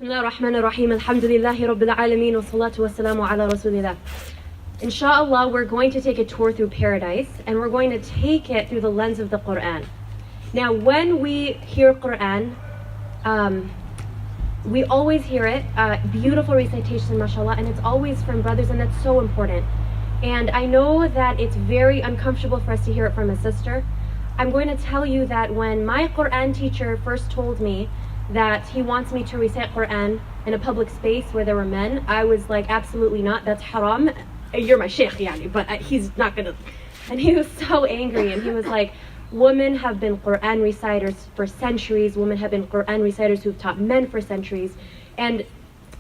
Bismillah ar-Rahman ar-Rahim. Alhamdulillahi Rabbil Alameen. Wa salatu wa salamu ala Rasulillah. Inshallah, we're going to take a tour through paradise, and we're going to take it through the lens of the Quran. Now, when we hear Quran, we always hear it, beautiful recitation, mashallah, and it's always from brothers, and that's so important. And I know that it's very uncomfortable for us to hear it from a sister. I'm going to tell you that when my Quran teacher first told me that he wants me to recite Quran in a public space where there were men, I was like, absolutely not, that's haram. You're my sheikh, yani, but he's not gonna. And he was so angry, and he was like, women have been Quran reciters for centuries, women have been Quran reciters who've taught men for centuries, and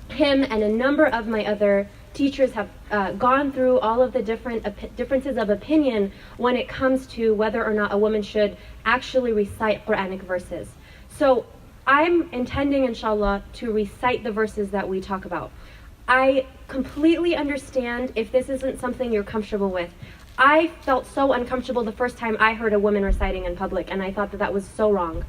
him and a number of my other teachers have gone through all of the differences of opinion when it comes to whether or not a woman should actually recite Quranic verses. So I'm intending, inshallah, to recite the verses that we talk about. I completely understand if this isn't something you're comfortable with. I felt so uncomfortable the first time I heard a woman reciting in public, and I thought that that was so wrong.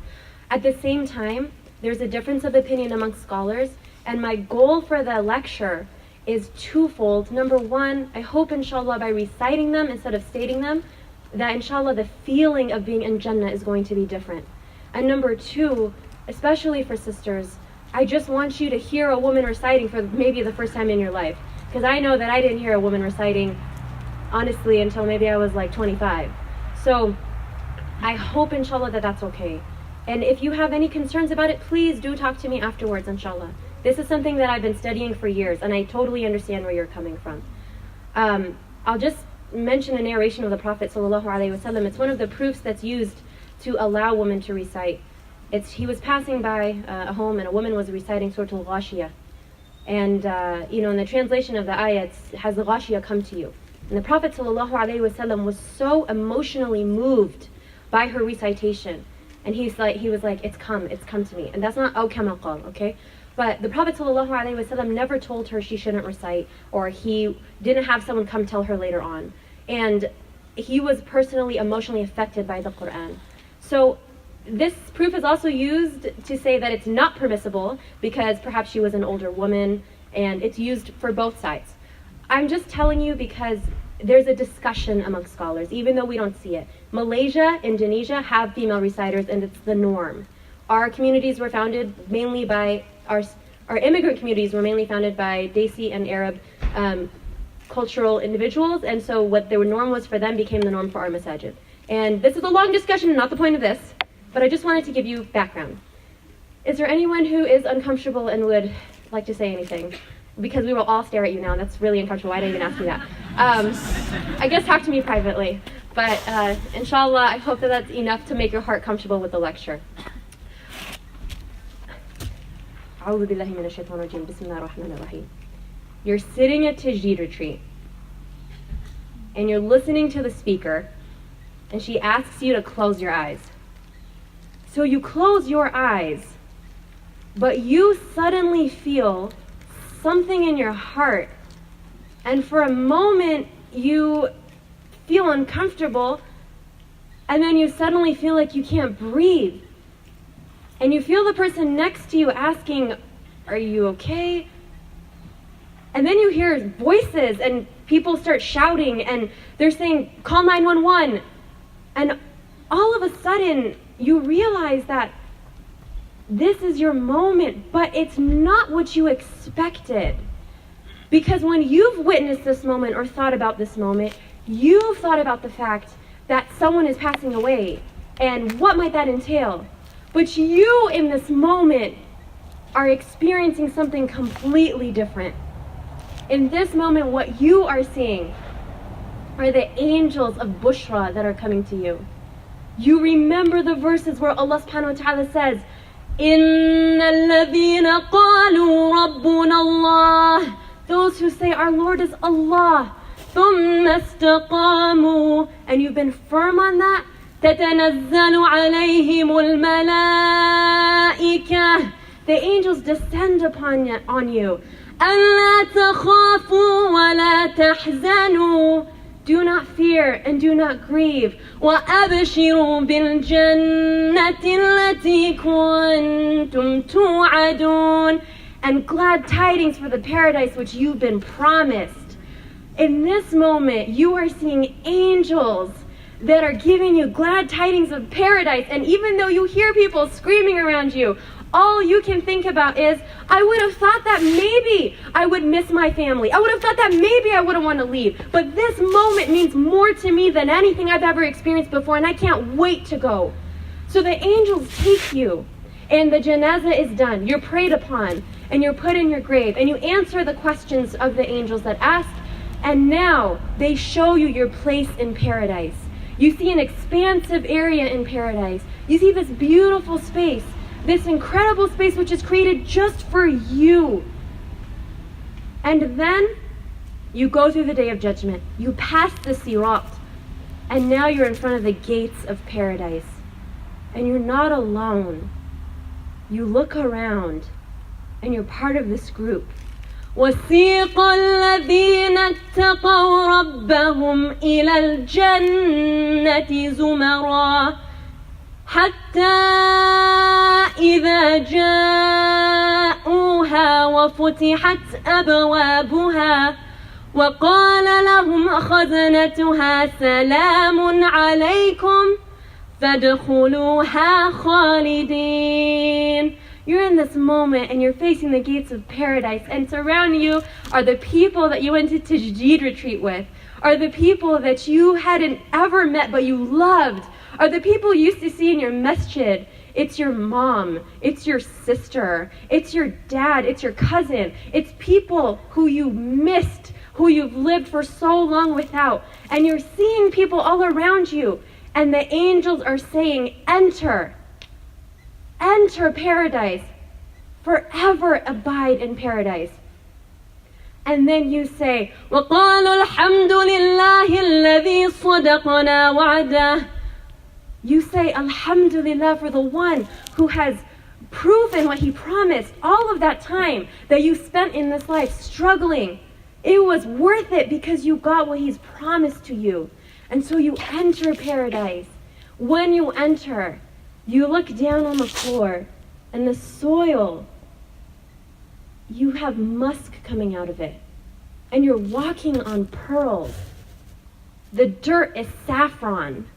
At the same time, there's a difference of opinion amongst scholars, and my goal for the lecture is twofold. Number one, I hope, inshallah, by reciting them instead of stating them, that inshallah the feeling of being in Jannah is going to be different. And number two, especially for sisters, I just want you to hear a woman reciting for maybe the first time in your life. Because I know that I didn't hear a woman reciting, honestly, until maybe I was like 25. So I hope, inshallah, that that's okay. And if you have any concerns about it, please do talk to me afterwards, inshallah. This is something that I've been studying for years, and I totally understand where you're coming from. I'll just mention a narration of the Prophet ﷺ. It's one of the proofs that's used to allow women to recite. He was passing by a home, and a woman was reciting Surah Al-Ghashiyah. And, in the translation of the ayah, has the Ghashiyah come to you? And the Prophet ﷺ was so emotionally moved by her recitation. And he was like, it's come to me. And that's not, oh, kama qal, okay? But the Prophet ﷺ never told her she shouldn't recite, or he didn't have someone come tell her later on. And he was personally, emotionally affected by the Quran. So this proof is also used to say that it's not permissible because perhaps she was an older woman, and it's used for both sides. I'm just telling you because there's a discussion among scholars, even though we don't see it. Malaysia, Indonesia have female reciters, and it's the norm. Our communities were founded mainly by, our immigrant communities were mainly founded by Desi and Arab cultural individuals, and so what the norm was for them became the norm for our masajid. And this is a long discussion, not the point of this, but I just wanted to give you background. Is there anyone who is uncomfortable and would like to say anything? Because we will all stare at you now. That's really uncomfortable. Why did I even ask me that? I guess talk to me privately. But inshallah, I hope that that's enough to make your heart comfortable with the lecture. You're sitting at Tajdeed retreat, and you're listening to the speaker, and she asks you to close your eyes. So you close your eyes, but you suddenly feel something in your heart, and for a moment you feel uncomfortable, and then you suddenly feel like you can't breathe, and you feel the person next to you asking, are you okay? And then you hear voices, and people start shouting, and they're saying, call 911, and all of a sudden you realize that this is your moment, but it's not what you expected. Because when you've witnessed this moment or thought about this moment, you've thought about the fact that someone is passing away, and what might that entail? But you, in this moment, are experiencing something completely different. In this moment, what you are seeing are the angels of Bushra that are coming to you. You remember the verses where Allah subhanahu wa ta'ala says, إِنَّ الَّذِينَ قَالُوا رَبُّنَا اللَّهِ, those who say our Lord is Allah, ثُمَّ اسْتَقَامُوا, and you've been firm on that, تَتَنَزَّلُ عَلَيْهِمُ الْمَلَائِكَةُ, the angels descend on you. أَلَّا تَخَافُوا وَلَا تَحْزَنُوا, do not fear and do not grieve. وَأَبْشِرُوا بِالْجَنَّةِ الَّتِي كُنْتُمْ تُوعَدُونَ, and glad tidings for the paradise which you've been promised. In this moment, you are seeing angels that are giving you glad tidings of paradise. And even though you hear people screaming around you, all you can think about is, I would have thought that maybe I would miss my family. I would have thought that maybe I wouldn't want to leave. But this moment means more to me than anything I've ever experienced before, and I can't wait to go. So the angels take you, and the janazah is done. You're prayed upon, and you're put in your grave, and you answer the questions of the angels that ask, and now they show you your place in paradise. You see an expansive area in paradise. You see this beautiful space, this incredible space which is created just for you. And then you go through the day of judgment. You pass the sirat, and now you're in front of the gates of paradise. And you're not alone. You look around, and you're part of this group. وَسِيقَ الَّذِينَ اتَّقَوْا رَبَّهُمْ إِلَى الْجَنَّةِ زُمَرًا حَتَّى إِذَا جَاءُوهَا وَفُتِحَتْ أَبْوَابُهَا وَقَالَ لَهُمْ خَزَنَتُهَا سَلَامٌ عَلَيْكُمْ فَادْخُلُوهَا خَالِدِينَ. You're in this moment and you're facing the gates of paradise, and surrounding you are the people that you went to Tajdeed retreat with, are the people that you hadn't ever met but you loved, are the people you used to see in your masjid. It's your mom, it's your sister, it's your dad, it's your cousin, it's people who you missed, who you've lived for so long without, and you're seeing people all around you, and the angels are saying, enter. Enter paradise, forever abide in paradise. And then you say, وَقَالُوا الْحَمْدُ لِلَّهِ الَّذِي صَدَقَنَا وَعْدَهُ. You say, Alhamdulillah, for the one who has proven what he promised. All of that time that you spent in this life struggling, it was worth it because you got what he's promised to you. And so you enter paradise. When you enter, you look down on the floor, and the soil, you have musk coming out of it. And you're walking on pearls. The dirt is saffron.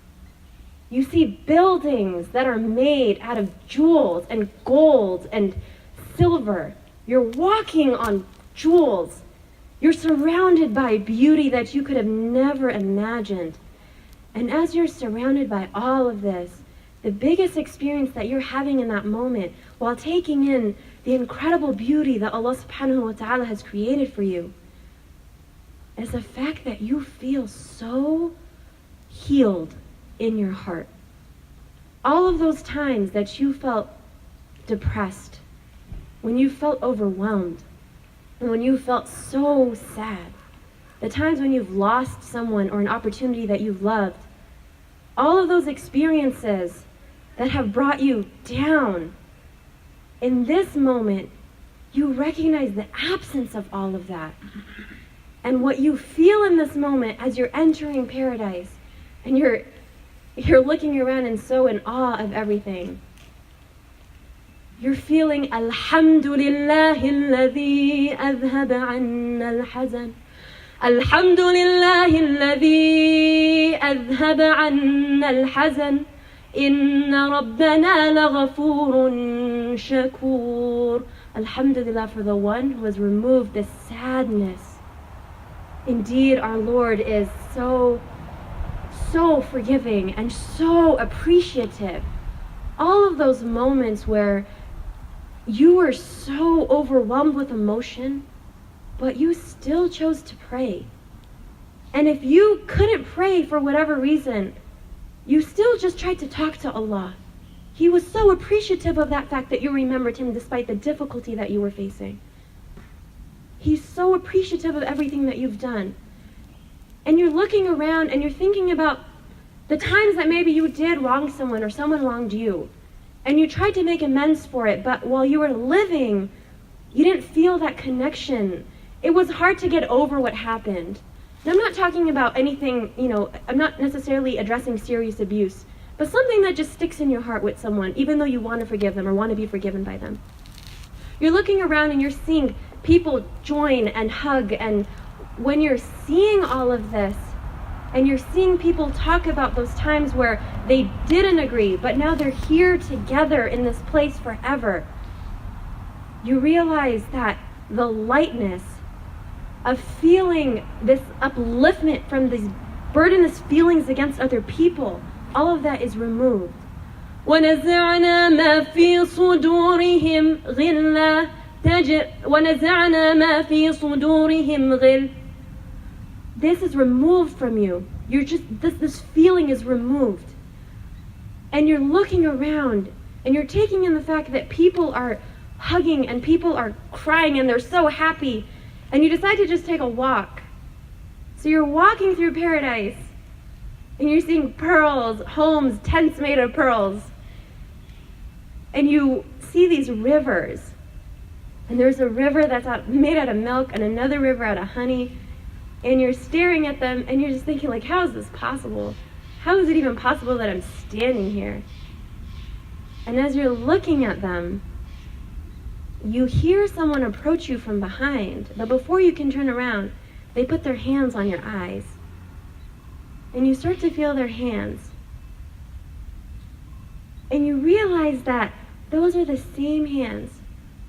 You see buildings that are made out of jewels and gold and silver. You're walking on jewels. You're surrounded by beauty that you could have never imagined. And as you're surrounded by all of this, the biggest experience that you're having in that moment, while taking in the incredible beauty that Allah subhanahu wa ta'ala has created for you, is the fact that you feel so healed in your heart. All of those times that you felt depressed, when you felt overwhelmed, and when you felt so sad, the times when you've lost someone or an opportunity that you've loved, all of those experiences that have brought you down, in this moment, you recognize the absence of all of that. And what you feel in this moment as you're entering paradise, and you're looking around and so in awe of everything, you're feeling Alhamdulillah alladhi adhhab 'anna al-hazan. Alhamdulillah alladhi adhhab 'anna al-hazan. Inna rabbana laghafurun shakur. Alhamdulillah, for the one who has removed this sadness. Indeed, our Lord is so forgiving and so appreciative. All of those moments where you were so overwhelmed with emotion, but you still chose to pray. And if you couldn't pray for whatever reason, you still just tried to talk to Allah. He was so appreciative of that fact that you remembered him despite the difficulty that you were facing. He's so appreciative of everything that you've done. And you're looking around and you're thinking about the times that maybe you did wrong someone or someone wronged you. And you tried to make amends for it, but while you were living, you didn't feel that connection. It was hard to get over what happened. And I'm not talking about anything, I'm not necessarily addressing serious abuse, but something that just sticks in your heart with someone, even though you want to forgive them or want to be forgiven by them. You're looking around and you're seeing people join and hug, and when you're seeing all of this, and you're seeing people talk about those times where they didn't agree, but now they're here together in this place forever, you realize that the lightness of feeling this upliftment from these burdenous feelings against other people, all of that is removed. وَنَزَعْنَا مَا فِي صُدُورِهِمْ غِلًّا وَنَزَعْنَا مَا فِي صُدُورِهِمْ غِلًّا. This is removed from you. You're just, this feeling is removed. And you're looking around and you're taking in the fact that people are hugging and people are crying and they're so happy. And you decide to just take a walk. So you're walking through paradise and you're seeing pearls, homes, tents made of pearls. And you see these rivers. And there's a river that's made out of milk and another river out of honey. And you're staring at them and you're just thinking, like, how is this possible? How is it even possible that I'm standing here? And as you're looking at them, you hear someone approach you from behind. But before you can turn around, they put their hands on your eyes. And you start to feel their hands. And you realize that those are the same hands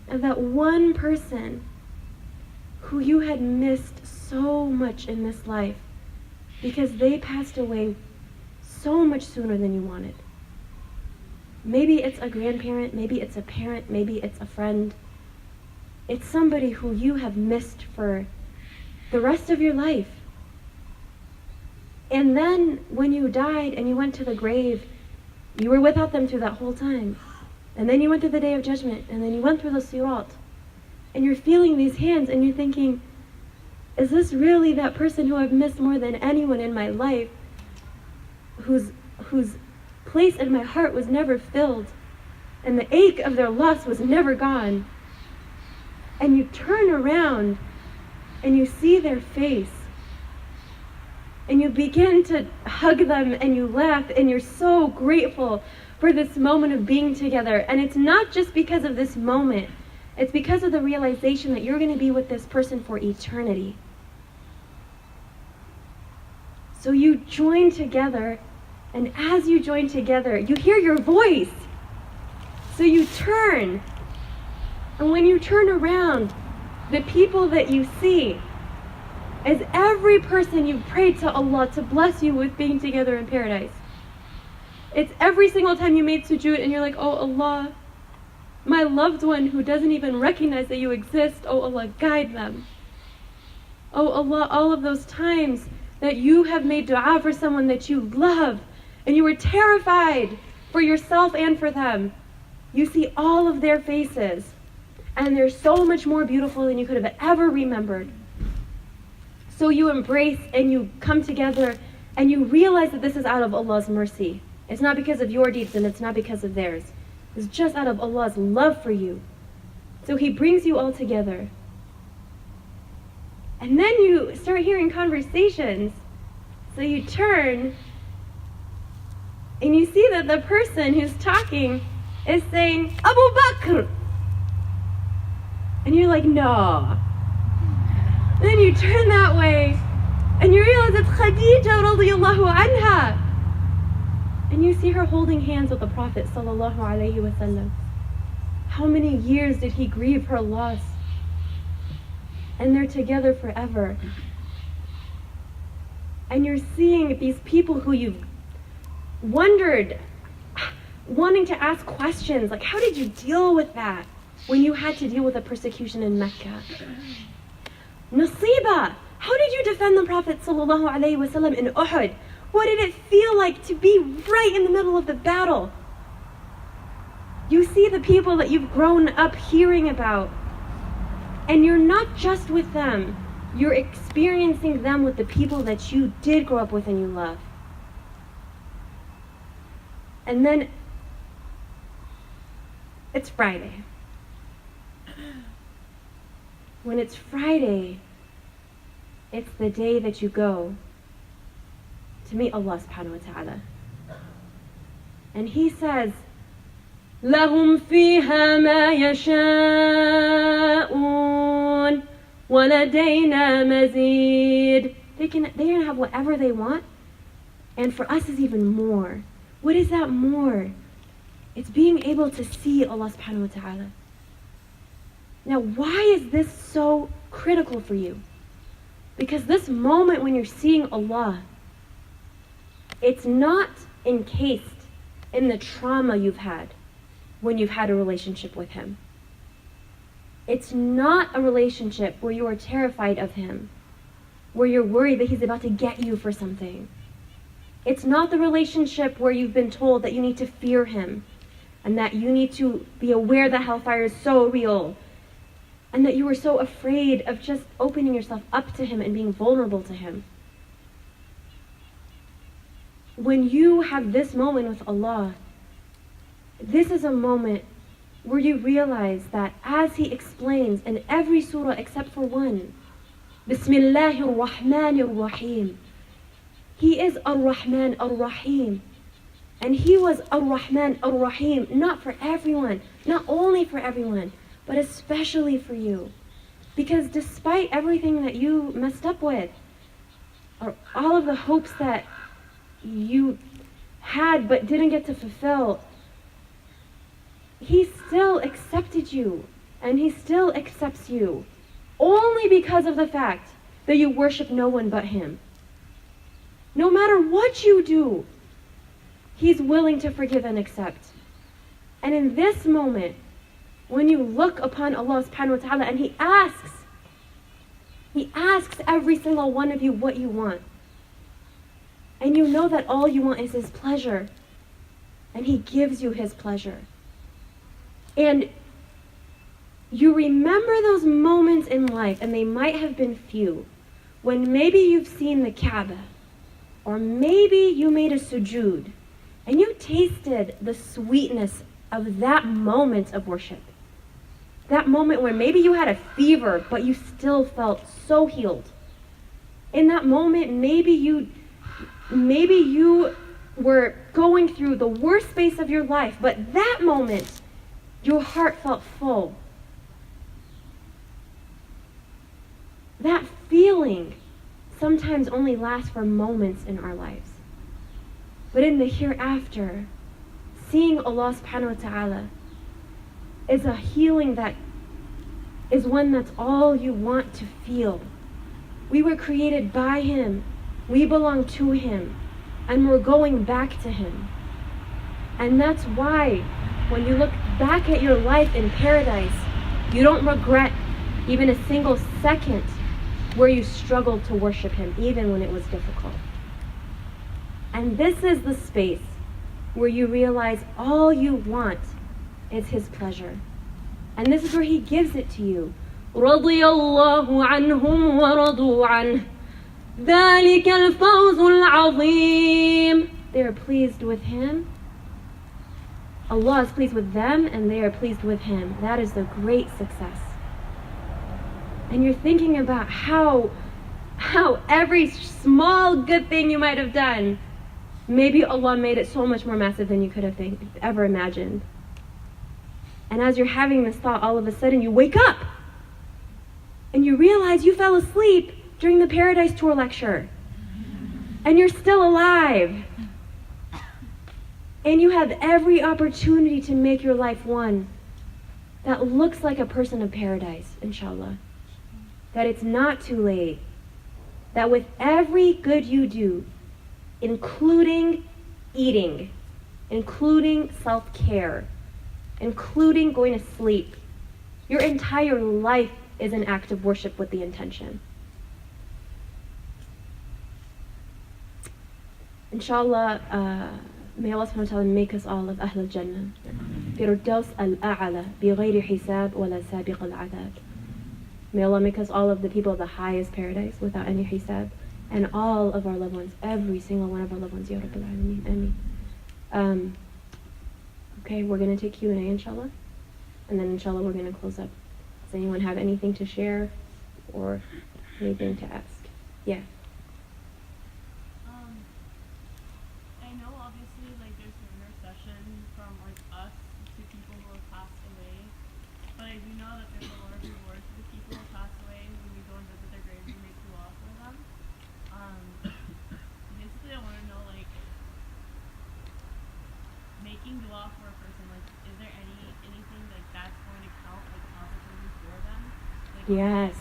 of that one person who you had missed so much in this life because they passed away so much sooner than you wanted. Maybe it's a grandparent, maybe it's a parent, maybe it's a friend. It's somebody who you have missed for the rest of your life. And then when you died and you went to the grave, you were without them through that whole time. And then you went through the day of judgment, and then you went through the sirat. And you're feeling these hands and you're thinking, is this really that person who I've missed more than anyone in my life, whose place in my heart was never filled, and the ache of their loss was never gone? And you turn around and you see their face, and you begin to hug them and you laugh and you're so grateful for this moment of being together. And it's not just because of this moment, it's because of the realization that you're going to be with this person for eternity. So you join together, and as you join together, you hear your voice. So you turn, and when you turn around, the people that you see is every person you prayed to Allah to bless you with being together in paradise. It's every single time you made sujood and you're like, oh Allah, my loved one who doesn't even recognize that you exist, oh Allah, guide them. Oh Allah, all of those times that you have made dua for someone that you love and you were terrified for yourself and for them, you see all of their faces and they're so much more beautiful than you could have ever remembered. So you embrace and you come together and you realize that this is out of Allah's mercy. It's not because of your deeds and it's not because of theirs. It's just out of Allah's love for you. So He brings you all together. And then you start hearing conversations. So you turn and you see that the person who's talking is saying, Abu Bakr. And you're like, no. And then you turn that way and you realize it's Khadija radiyallahu anha. And you see her holding hands with the Prophet sallallahu alaihi wasallam. How many years did he grieve her loss? And they're together forever. And you're seeing these people who you've wondered, wanting to ask questions, like how did you deal with that when you had to deal with the persecution in Mecca? Nasiba, how did you defend the Prophet sallallahu alaihi wasallam in Uhud? What did it feel like to be right in the middle of the battle? You see the people that you've grown up hearing about, and you're not just with them, you're experiencing them with the people that you did grow up with and you love. And then it's Friday. When it's Friday, it's the day that you go to meet Allah subhanahu wa ta'ala. And He says, لهم فيها ما يشاءون وَلَدَيْنَا مَزِيدٌ. They're gonna have whatever they want, and for us is even more. What is that more? It's being able to see Allah subhanahu wa ta'ala. Now, why is this so critical for you? Because this moment when you're seeing Allah, it's not encased in the trauma you've had when you've had a relationship with Him. It's not a relationship where you are terrified of Him, where you're worried that He's about to get you for something. It's not the relationship where you've been told that you need to fear Him and that you need to be aware that hellfire is so real and that you were so afraid of just opening yourself up to Him and being vulnerable to Him. When you have this moment with Allah, this is a moment where you realize that as He explains in every surah except for one, Bismillahir Rahmanir Rahim, He is Ar-Rahman Ar-Rahim. And He was Ar-Rahman Ar-Rahim, not for everyone, not only for everyone, but especially for you. Because despite everything that you messed up with, or all of the hopes that you had but didn't get to fulfill, He still accepted you, and He still accepts you, only because of the fact that you worship no one but Him. No matter what you do, He's willing to forgive and accept. And in this moment, when you look upon Allah subhanahu wa ta'ala and He asks every single one of you what you want, and you know that all you want is His pleasure, and He gives you His pleasure. And you remember those moments in life, and they might have been few, when maybe you've seen the Kaaba, or maybe you made a sujood, and you tasted the sweetness of that moment of worship. That moment where maybe you had a fever, but you still felt so healed. In that moment, maybe you were going through the worst phase of your life, but that moment, your heart felt full. That feeling sometimes only lasts for moments in our lives. But in the hereafter, seeing Allah subhanahu wa ta'ala is a healing that is one that's all you want to feel. We were created by Him. We belong to Him. And we're going back to Him. And that's why when you look back at your life in paradise, you don't regret even a single second where you struggled to worship Him, even when it was difficult. And this is the space where you realize all you want is His pleasure. And this is where He gives it to you. رَضِيَ اللَّهُ عَنْهُمْ وَرَضُوا عَنْهُ ذَلِكَ الْفَوْزُ الْعَظِيمُ. They are pleased with Him. Allah is pleased with them, and they are pleased with Him. That is the great success. And you're thinking about how every small good thing you might have done, maybe Allah made it so much more massive than you could have ever imagined. And as you're having this thought, all of a sudden you wake up and you realize you fell asleep during the Paradise Tour lecture and you're still alive. And you have every opportunity to make your life one that looks like a person of paradise, inshallah. That it's not too late. That with every good you do, including eating, including self-care, including going to sleep, your entire life is an act of worship with the intention. Inshallah, may Allah subhanahu wa ta'ala make us all of Ahl al-Jannah. Firdaus al-A'la, bighayri hisab wala sabiq al-adab. May Allah make us all of the people of the highest paradise without any hisab. And all of our loved ones, every single one of our loved ones, Ya Rabbil Alameen. Ameen. Okay, we're going to take Q&A, inshallah. And then, inshallah, we're going to close up. Does anyone have anything to share or anything to ask? Yeah. I know obviously like there's an intercession from like us to Yes.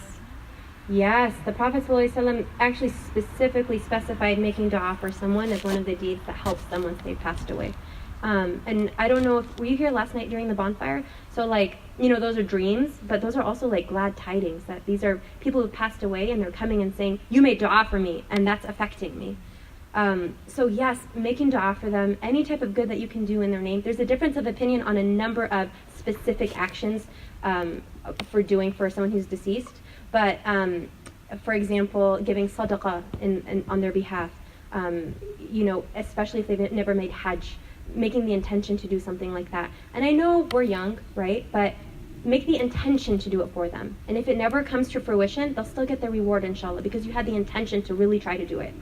Yes, the Prophet ﷺ actually specifically specified making dua for someone as one of the deeds that helps them once they've passed away. And I don't know if, were you here last night during the bonfire? So like, you know, those are dreams, but those are also like glad tidings that these are people who've passed away and they're coming and saying, you made dua for me and that's affecting me. So yes, making dua for them, any type of good that you can do in their name. There's a difference of opinion on a number of specific actions for doing for someone who's deceased. But for example, giving sadaqah on their behalf, you know, especially if they've never made hajj, making the intention to do something like that. And I know we're young, right? But make the intention to do it for them. And if it never comes to fruition, they'll still get their reward, inshallah, because you had the intention to really try to do it.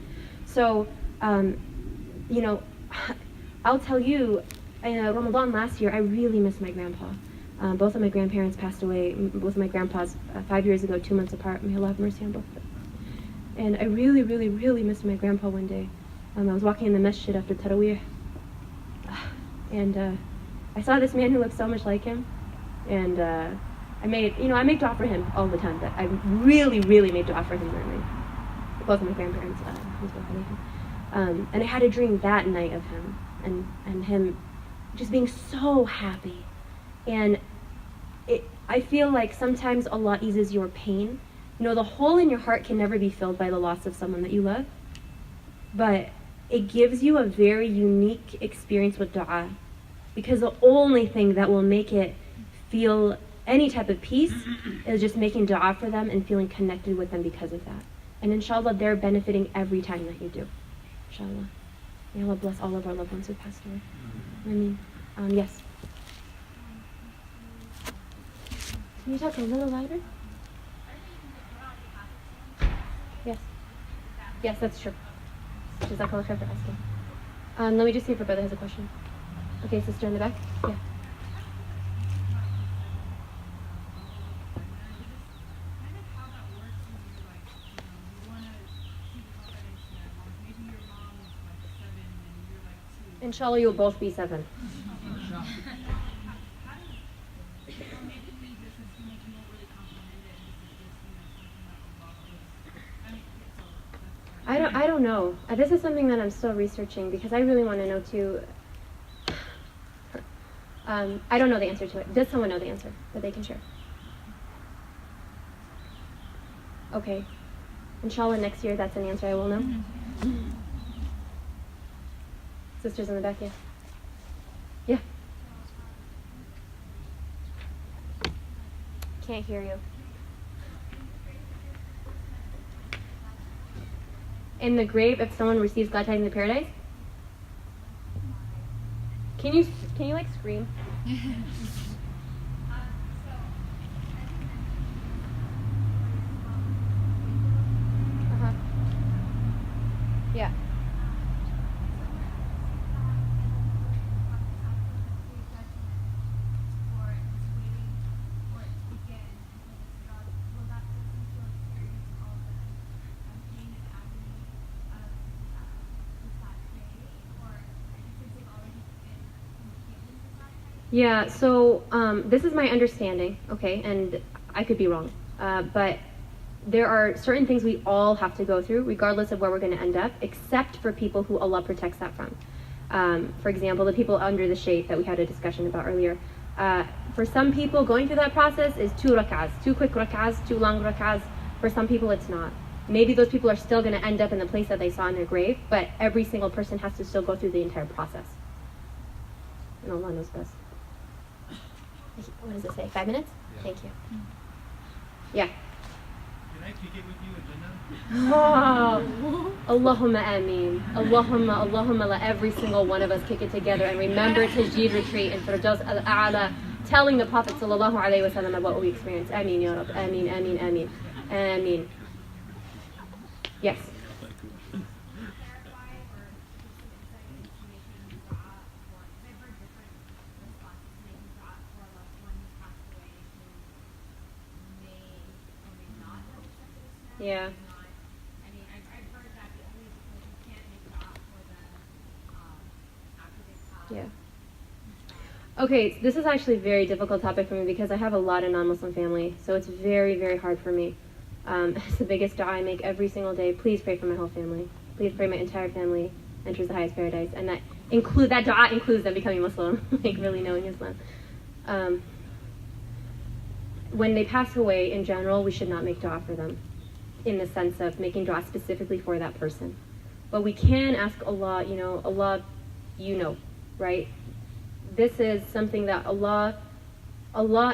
So, you know, I'll tell you, Ramadan last year, I really missed my grandpa. Both of my grandparents passed away, both of my grandpas 5 years ago, 2 months apart. May Allah have mercy on both of them. And I really, really, really missed my grandpa one day. I was walking in the masjid after Taraweeh, and I saw this man who looked so much like him, and I make dua for him all the time, but I really, really made dua for him during both of my grandparents, and I had a dream that night of him, and him just being so happy. And I feel like sometimes Allah eases your pain. You know, the hole in your heart can never be filled by the loss of someone that you love, but it gives you a very unique experience with dua, because the only thing that will make it feel any type of peace is just making dua for them and feeling connected with them because of that. And inshallah, they're benefiting every time that you do. Inshallah. May Allah bless all of our loved ones who passed away. Ameen. Yes. Can you talk a little louder? Yes. Yes, that's true. Jazakallah khair for asking. Let me just see if our brother has a question. Okay, sister in the back. Yeah. Inshallah, you'll both be 7. I don't know. This is something that I'm still researching because I really want to know too. I don't know the answer to it. Does someone know the answer that they can share? Okay. Inshallah, next year that's an answer I will know. Sisters in the back, yeah. Yeah. Can't hear you. In the grave, if someone receives glad tidings in paradise? Can you like scream? Yeah. Yeah, so this is my understanding, okay, and I could be wrong, but there are certain things we all have to go through, regardless of where we're going to end up, except for people who Allah protects that from. For example, the people under the shade that we had a discussion about earlier. For some people, going through that process is 2 rak'ahs, 2 quick rak'ahs, 2 long rak'ahs. For some people, it's not. Maybe those people are still going to end up in the place that they saw in their grave, but every single person has to still go through the entire process. And Allah knows best. What does it say? 5 minutes? Yeah. Thank you. Yeah. Can I kick it with you in Jannah? Oh, Allahumma ameen. Allahumma, let every single one of us kick it together and remember Tajdeed retreat and Firdaus al-A'la, telling the Prophet sallallahu alaihi wasallam about what we experienced. Ameen, ya Rab. Ameen, ameen, ameen. Ameen. Yes. Yeah. Yeah. Okay, this is actually a very difficult topic for me because I have a lot of non-Muslim family, so it's very, very hard for me. It's the biggest dua I make every single day. Please pray for my whole family. Please pray my entire family enters the highest paradise, and that dua includes them becoming Muslim, like really knowing Islam. When they pass away, in general, we should not make dua for them, in the sense of making dua specifically for that person. But we can ask Allah, Allah, right? This is something that Allah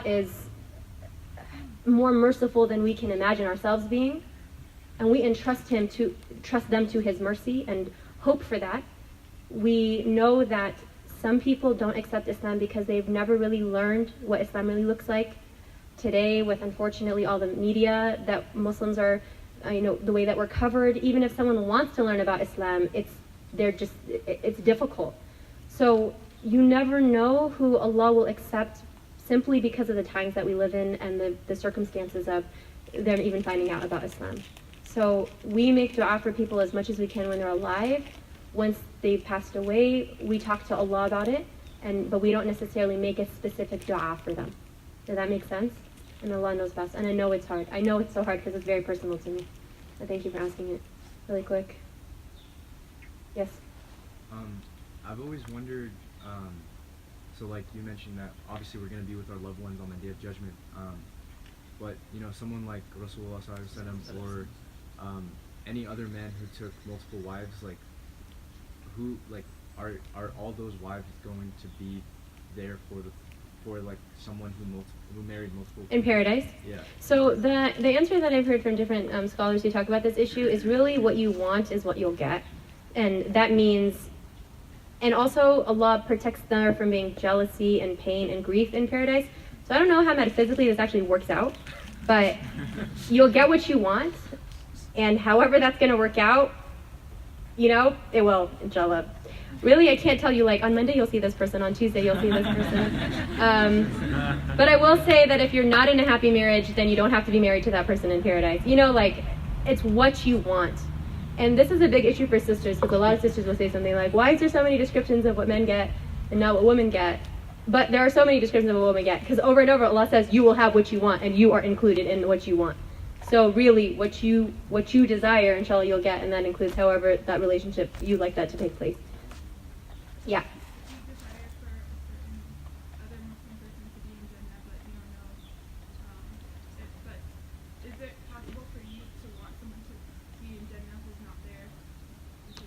is more merciful than we can imagine ourselves being, and we trust them to His mercy and hope for that. We know that some people don't accept Islam because they've never really learned what Islam really looks like. Today, with unfortunately all the media that Muslims are, the way that we're covered, even if someone wants to learn about Islam, it's difficult. So you never know who Allah will accept simply because of the times that we live in and the circumstances of them even finding out about Islam. So we make dua for people as much as we can when they're alive. Once they've passed away, we talk to Allah about it, but we don't necessarily make a specific dua for them. Does that make sense? And Allah knows best. And I know it's hard. I know it's so hard because it's very personal to me. So thank you for asking it really quick. Yes? I've always wondered, so like you mentioned that obviously we're going to be with our loved ones on the Day of Judgment, but someone like Rasulullah ﷺ or any other man who took multiple wives, like who, like, are all those wives going to be there for like someone who married multiple in paradise? Yeah. So the answer that I've heard from different scholars who talk about this issue is really what you want is what you'll get, and that means, and also Allah protects them from being jealousy and pain and grief in paradise. So I don't know how metaphysically this actually works out, but you'll get what you want, and however that's going to work out, it will, inshallah. Really, I can't tell you, like, on Monday you'll see this person, on Tuesday you'll see this person. But I will say that if you're not in a happy marriage, then you don't have to be married to that person in paradise. It's what you want. And this is a big issue for sisters, because a lot of sisters will say something like, why is there so many descriptions of what men get and not what women get? But there are so many descriptions of what women get, because over and over Allah says you will have what you want, and you are included in what you want. So really, what you desire, inshallah, you'll get, and that includes however that relationship you'd like that to take place. Yeah.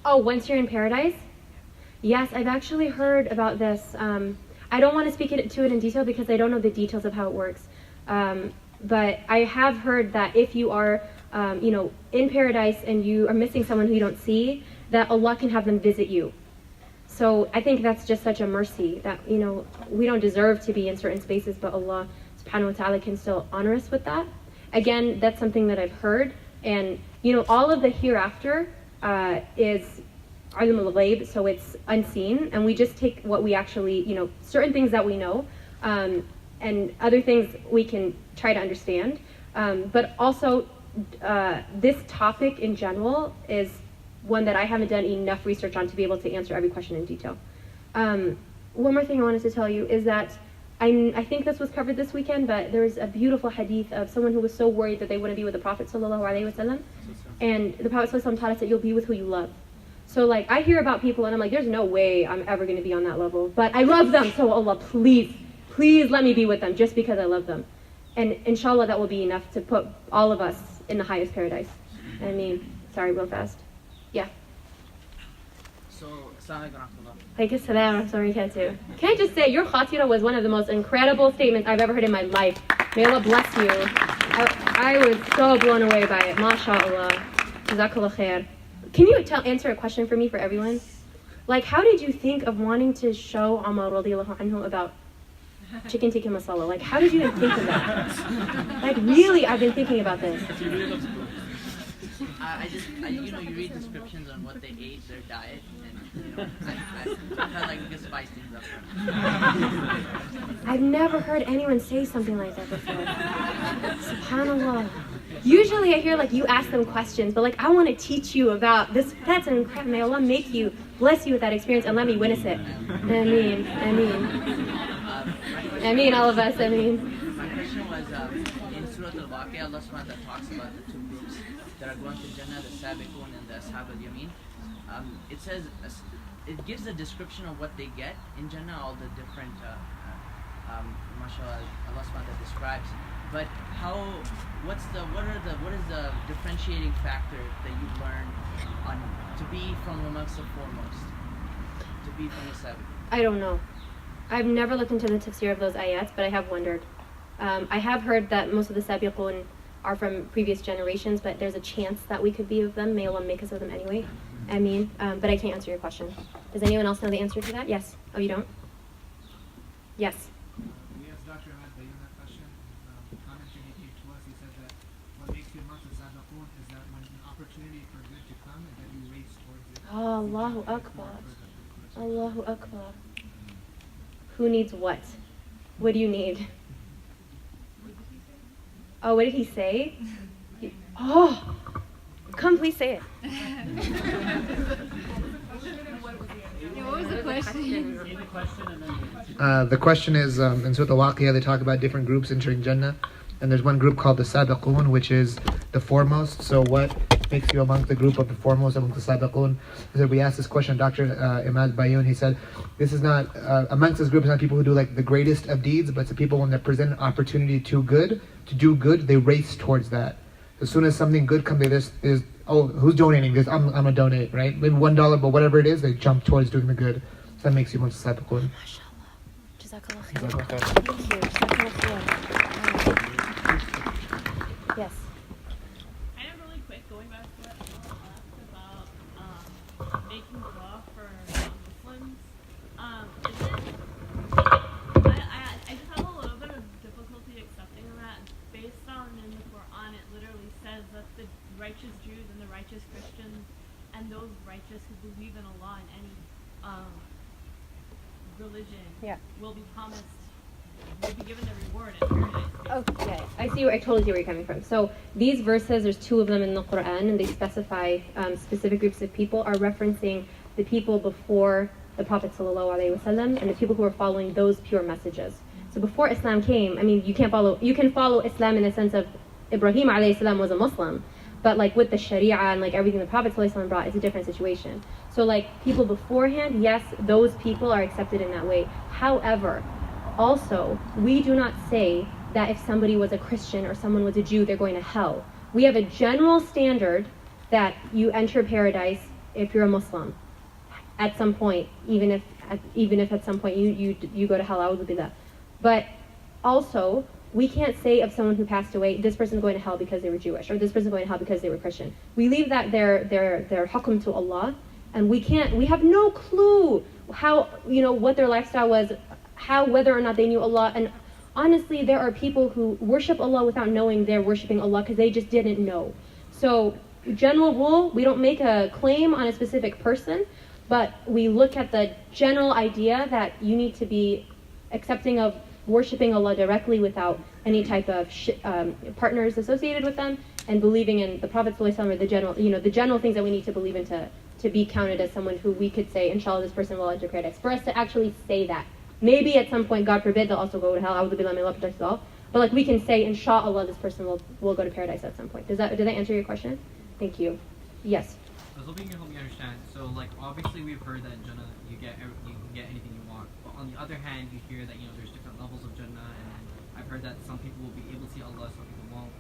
Oh, once you're in paradise? Yes, I've actually heard about this. I don't want to speak to it in detail because I don't know the details of how it works. But I have heard that if you are, in paradise and you are missing someone who you don't see, that Allah can have them visit you. So I think that's just such a mercy that, we don't deserve to be in certain spaces, but Allah subhanahu wa ta'ala can still honor us with that. Again, that's something that I've heard. And, all of the hereafter is alim al-ghayb, so it's unseen. And we just take what we actually, certain things that we know, and other things we can try to understand. But also, this topic in general is one that I haven't done enough research on to be able to answer every question in detail. One more thing I wanted to tell you is that I think this was covered this weekend, but there's a beautiful hadith of someone who was so worried that they wouldn't be with the Prophet ﷺ, and the Prophet ﷺ taught us that you'll be with who you love. So like I hear about people and I'm like, there's no way I'm ever going to be on that level, but I love them, so Allah, please let me be with them just because I love them. And inshallah that will be enough to put all of us in the highest paradise. Sorry, real fast. Yeah. So, Assalamu alaikum. Alaikum salam wa rahmatullahi. Can I just say, your khatira was one of the most incredible statements I've ever heard in my life. May Allah bless you. I was so blown away by it. MashaAllah. Jazakallah khair. Can you answer a question for me, for everyone? Like, how did you think of wanting to show Ammar radiallahu anhu about chicken tikka masala? Like, how did you even think of that? Like, really, I've been thinking about this. You read descriptions on what they ate, their diet, and I felt like we could spice things up. I've never heard anyone say something like that before. Subhanallah. Usually I hear like you ask them questions, but like I want to teach you about this. That's incredible. May Allah make you, bless you with that experience and let me witness it. Ameen. I mean, all of us, I mean. My question was, in Surah Al-Waqi'ah, Allah subhanahu wa ta'ala talks about the two groups that are going to Jannah, the Sabiqun and the Ashab al-Yamin. It says, it gives a description of what they get in Jannah, all the different, mashallah, Allah subhanahu wa ta'ala describes. But what is the differentiating factor that you learn to be from amongst the foremost, to be from the Sabiqun? I don't know. I've never looked into the tafsir of those ayats, but I have wondered. I have heard that most of the Sabiqun are from previous generations, but there's a chance that we could be of them. May Allah make us of them anyway. I mean, but I can't answer your question. Does anyone else know the answer to that? Yes. Oh, you don't? Yes. We asked Dr. Ahmad Bayoun that question. The commentary he gave to us, he said that what makes you amongst the Sabiqun is that when an opportunity for good to come, and that you race towards it. Oh, Allahu Akbar. Allahu Akbar. Who needs what? What do you need? Oh, what did he say? Oh, come, please say it. What was the question? The question is, in Surah Al-Waqi'ah, they talk about different groups entering Jannah, and there's one group called the Sabiqun, which is the foremost. So what makes you amongst the group of the foremost, amongst the Sabiqun? So we asked this question, Dr. Ahmad Bayoun, he said, this is not, amongst this group is not people who do like the greatest of deeds, but it's the people when they're presented an opportunity to do good, they race towards that. As soon as something good comes, there's oh, who's donating this? I'm gonna donate, right? Maybe $1, but whatever it is, they jump towards doing the good. So that makes you amongst the Sabiqun. Jazakallah khair. Thank you. Jazakallah khair. Yes. Kind of really quick, going back to what Paul asked about making dua for Muslims. I just have a little bit of difficulty accepting that, based on in the Quran it literally says that the righteous Jews and the righteous Christians and those righteous who believe in Allah and any religion will be promised, will be given a reward in paradise. Okay, I totally see where you're coming from. So these verses, there's two of them in the Quran, and they specify specific groups of people are referencing the people before the Prophet ﷺ and the people who are following those pure messages. So before Islam came, I mean, you can follow Islam in the sense of Ibrahim alayhi was a Muslim, but like with the Sharia and like everything the Prophet ﷺ brought, it's a different situation. So like people beforehand, yes, those people are accepted in that way. However, also, we do not say that if somebody was a Christian or someone was a Jew, they're going to hell. We have a general standard that you enter paradise if you're a Muslim at some point, even if at some point you go to hell, a'udhu billah. But also, we can't say of someone who passed away, this person's going to hell because they were Jewish, or this person's going to hell because they were Christian. We leave that their hukum to Allah, and we have no clue how, what their lifestyle was, whether or not they knew Allah. And honestly, there are people who worship Allah without knowing they're worshiping Allah because they just didn't know. So, general rule, we don't make a claim on a specific person, but we look at the general idea that you need to be accepting of worshiping Allah directly without any type of partners associated with them, and believing in the Prophet ﷺ, or the general things that we need to believe in to be counted as someone who we could say, inshallah, this person will enter paradise. For us to actually say that, maybe at some point, God forbid, they'll also go to hell. A'udhu billahi, may Allah protect us all. But like we can say, inshallah, this person will go to paradise at some point. Did that answer your question? Thank you. Yes. I was hoping you can help me understand. So, like, obviously we've heard that in Jannah you can get anything you want. But on the other hand, you hear that there's different levels of Jannah, and I've heard that some people will be able to see Allah, some people won't.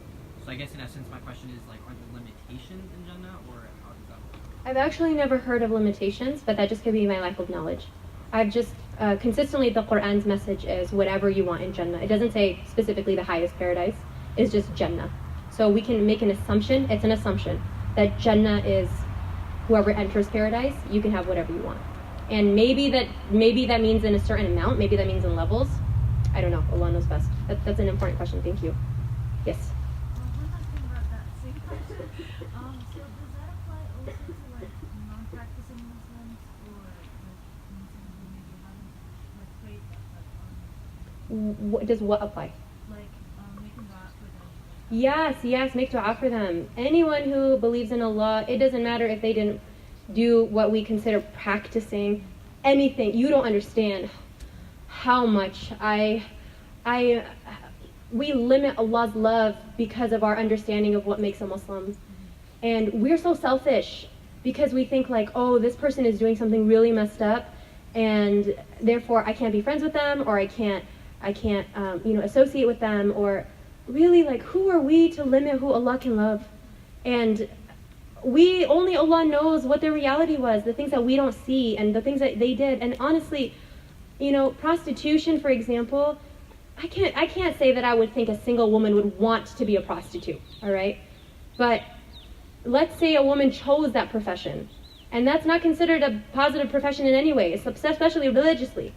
So I guess in essence, my question is, like, are there limitations in Jannah, or how does that work? I've actually never heard of limitations, but that just could be my lack of knowledge. I've just consistently, the Quran's message is whatever you want in Jannah. It doesn't say specifically the highest paradise. It's just Jannah. So we can make an assumption. It's an assumption that Jannah is whoever enters paradise. You can have whatever you want, and maybe that means in a certain amount. Maybe that means in levels. I don't know. Allah knows best. That's an important question. Thank you. Yes. One last thing about that same question. So does that apply also to like non-practicing Muslims, or like Muslims who maybe haven't like prayed Does what apply? like making dua for them? Yes, make dua for them. Anyone who believes in Allah, it doesn't matter if they didn't do what we consider practicing anything. You don't understand how much I we limit Allah's love because of our understanding of what makes a Muslim. And we're so selfish because we think like, oh, this person is doing something really messed up, and therefore I can't be friends with them, or I can't associate with them, or really, like, who are we to limit who Allah can love? And only Allah knows what their reality was, the things that we don't see, and the things that they did. And honestly, prostitution, for example, I can't say that I would think a single woman would want to be a prostitute, all right? But let's say a woman chose that profession, and that's not considered a positive profession in any way, especially religiously.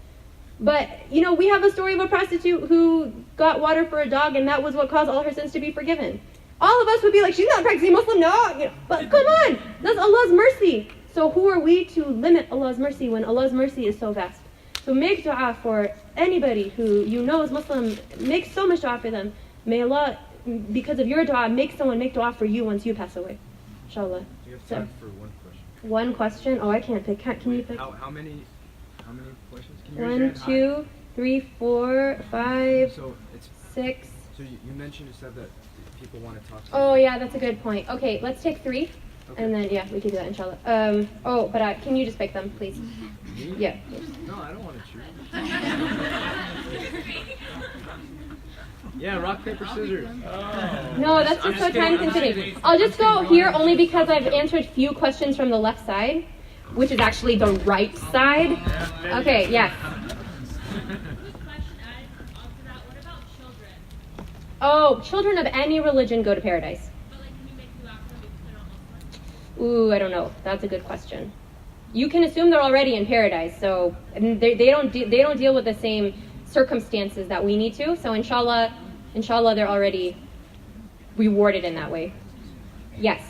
But, we have a story of a prostitute who got water for a dog, and that was what caused all her sins to be forgiven. All of us would be like, she's not practicing Muslim, no, but come on, that's Allah's mercy. So who are we to limit Allah's mercy when Allah's mercy is so vast? So make dua for anybody who is Muslim. Make so much dua for them. May Allah, because of your dua, make someone make dua for you once you pass away. Inshallah. We have time for one question. One question? Oh, I can't pick. Can you pick? How many questions? Can you raise your 1, hand high? 2, 3, 4, 5, So it's 6. So you mentioned, you said that people want to talk to Oh you. yeah, that's a good point. Okay, let's take 3. Okay. And then, we can do that, inshallah. Can you just pick them, please? Me? Yeah. No, I don't want to choose. Yeah, rock, paper, scissors. No, that's just so time consuming. I'll just go here only because I've answered few questions from the left side, which is actually the right side. Okay, yes. Oh, children of any religion go to paradise. Ooh, I don't know. That's a good question. You can assume they're already in paradise, so they don't deal with the same circumstances that we need to. So inshallah, they're already rewarded in that way. Yes.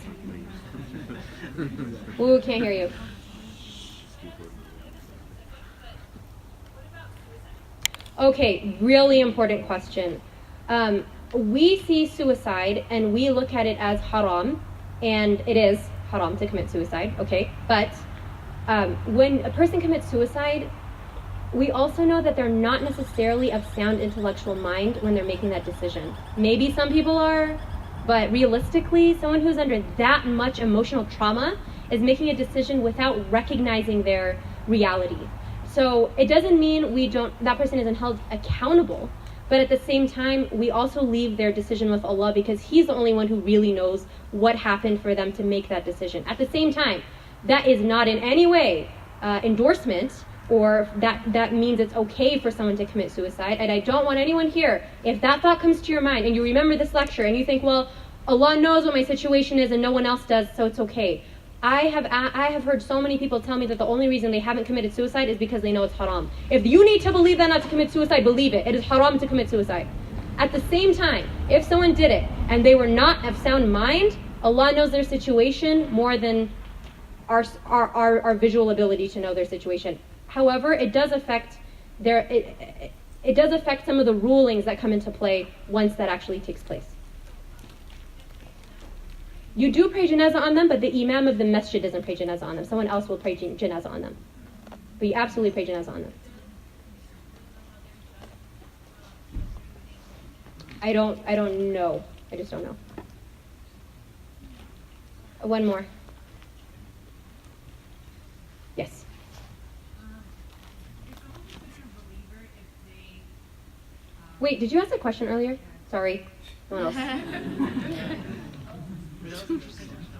Ooh, can't hear you. Okay, really important question. We see suicide and we look at it as haram, and it is haram to commit suicide, okay? But when a person commits suicide, we also know that they're not necessarily of sound intellectual mind when they're making that decision. Maybe some people are, but realistically, someone who's under that much emotional trauma is making a decision without recognizing their reality. So it doesn't mean that person isn't held accountable, but at the same time, we also leave their decision with Allah because He's the only one who really knows what happened for them to make that decision. At the same time, that is not in any way endorsement, or that means it's okay for someone to commit suicide. And I don't want anyone here, if that thought comes to your mind and you remember this lecture and you think, well, Allah knows what my situation is and no one else does, so it's okay. I have heard so many people tell me that the only reason they haven't committed suicide is because they know it's haram. If you need to believe that not to commit suicide, believe it. It is haram to commit suicide. At the same time, if someone did it and they were not of sound mind, Allah knows their situation more than our visual ability to know their situation. However, it does affect it does affect some of the rulings that come into play once that actually takes place. You do pray janazah on them, but the imam of the masjid doesn't pray janazah on them. Someone else will pray janazah on them. But you absolutely pray janazah on them. I don't know. I just don't know. One more. Yes. Wait, did you ask a question earlier? Sorry. Someone else.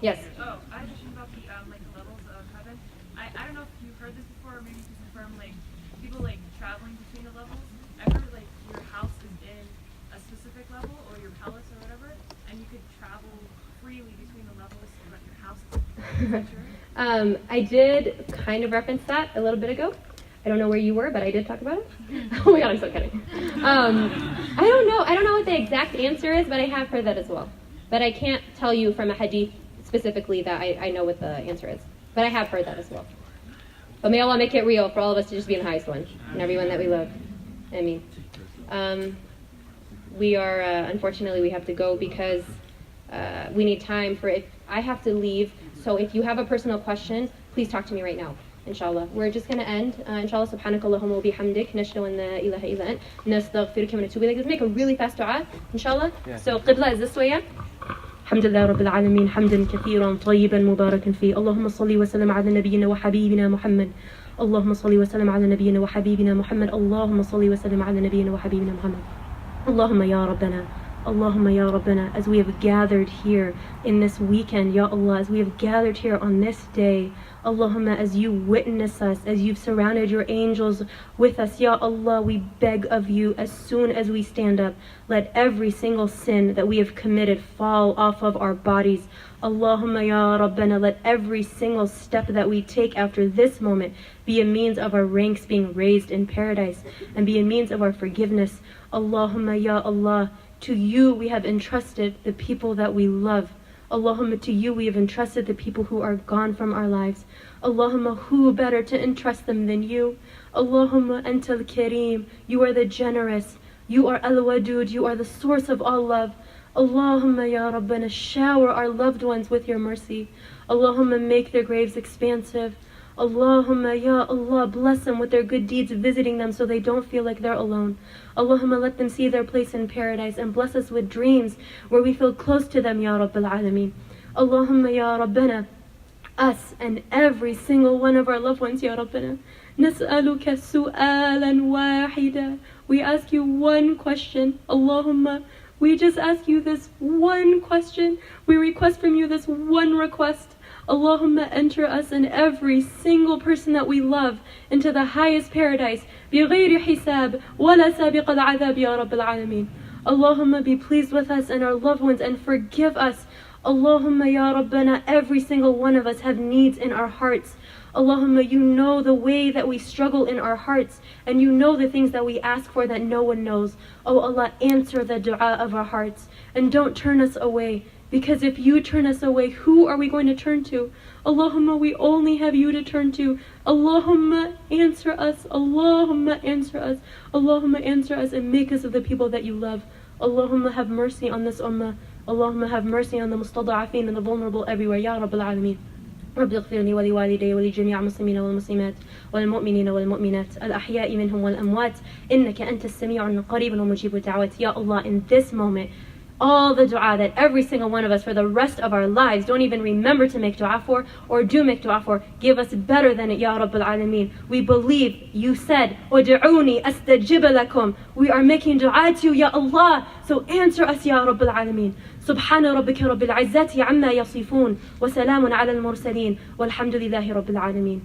Yes. Oh, I had a question about the levels of heaven. I don't know if you've heard this before, or maybe you can confirm people traveling between the levels. I've heard your house is in a specific level or your palace or whatever, and you could travel freely between the levels so that your house is that true? I did kind of reference that a little bit ago. I don't know where you were, but I did talk about it. Oh my god, I'm so kidding. I don't know what the exact answer is, but I have heard that as well. But I can't tell you from a hadith specifically that I know what the answer is. But I have heard that as well. But may Allah make it real for all of us to just be in the highest one, and everyone that we love. I mean, we are, unfortunately, we have to go because we need time for it. I have to leave, so if you have a personal question, please talk to me right now. inshallah. We're just going to end. Inshallah, subhanakallahumma wa bihamdik, nashhadu an la ilaha illa ant, nastaghfiruka wa natubu ilayk. Let's make a really fast dua, inshallah. Yeah. So, qibla is this way, yeah? الحمد لله رب العالمين حمدا كثيرا طيبا مباركا فيه اللهم صل وسلم على نبينا وحبيبنا محمد اللهم صل وسلم على نبينا وحبيبنا محمد اللهم صل وسلم على نبينا وحبيبنا محمد اللهم يا ربنا Allahumma ya Rabbana, as we have gathered here in this weekend, Ya Allah, as we have gathered here on this day, Allahumma, as you witness us, as you've surrounded your angels with us, Ya Allah, we beg of you, as soon as we stand up, let every single sin that we have committed fall off of our bodies. Allahumma ya Rabbana, let every single step that we take after this moment be a means of our ranks being raised in paradise and be a means of our forgiveness. Allahumma ya Allah, to you we have entrusted the people that we love. Allahumma, to you we have entrusted the people who are gone from our lives. Allahumma, who better to entrust them than you? Allahumma antal kareem, you are the generous. You are al-wadud, you are the source of all love. Allahumma ya Rabbana, shower our loved ones with your mercy. Allahumma, make their graves expansive. Allahumma ya Allah, bless them with their good deeds, visiting them so they don't feel like they're alone. Allahumma, let them see their place in paradise and bless us with dreams where we feel close to them, Ya Rabbil Alameen. Allahumma ya Rabbana, us and every single one of our loved ones, Ya Rabbana, nas'aluka su'alan wahida. We ask you one question. Allahumma, we just ask you this one question. We request from you this one request. Allahumma, enter us and every single person that we love into the highest paradise. بغير حساب ولا سابق العذاب يا رب العالمين. Allahumma, be pleased with us and our loved ones and forgive us. Allahumma ya Rabbana, every single one of us have needs in our hearts. Allahumma, you know the way that we struggle in our hearts and you know the things that we ask for that no one knows. Oh Allah, answer the dua of our hearts and don't turn us away. Because if you turn us away, who are we going to turn to? Allahumma, we only have you to turn to. Allahumma, answer us. Allahumma, answer us. Allahumma, answer us and make us of the people that you love. Allahumma, have mercy on this ummah. Allahumma, have mercy on the mustada'afin and the vulnerable everywhere. Ya Rabbil Alameen. رب اغفر لي ولوالدي ولجميع المسلمين والمسلمات والمؤمنين والمؤمنات الأحياء منهم والأموات إنك أنت السميع القريب ومجيب الدعوات. Ya Allah, in this moment, all the dua that every single one of us for the rest of our lives don't even remember to make dua for or do make dua for, give us better than it, Ya Rabbil Alameen. We believe you said, وَدُعُونِي أَسْتَجِبَ لَكُمْ. We are making dua to you, Ya Allah, so answer us, Ya Rabbil Alameen. سبحان ربك رب العزة عما يصفون وسلام على المرسلين والحمد لله رب العالمين.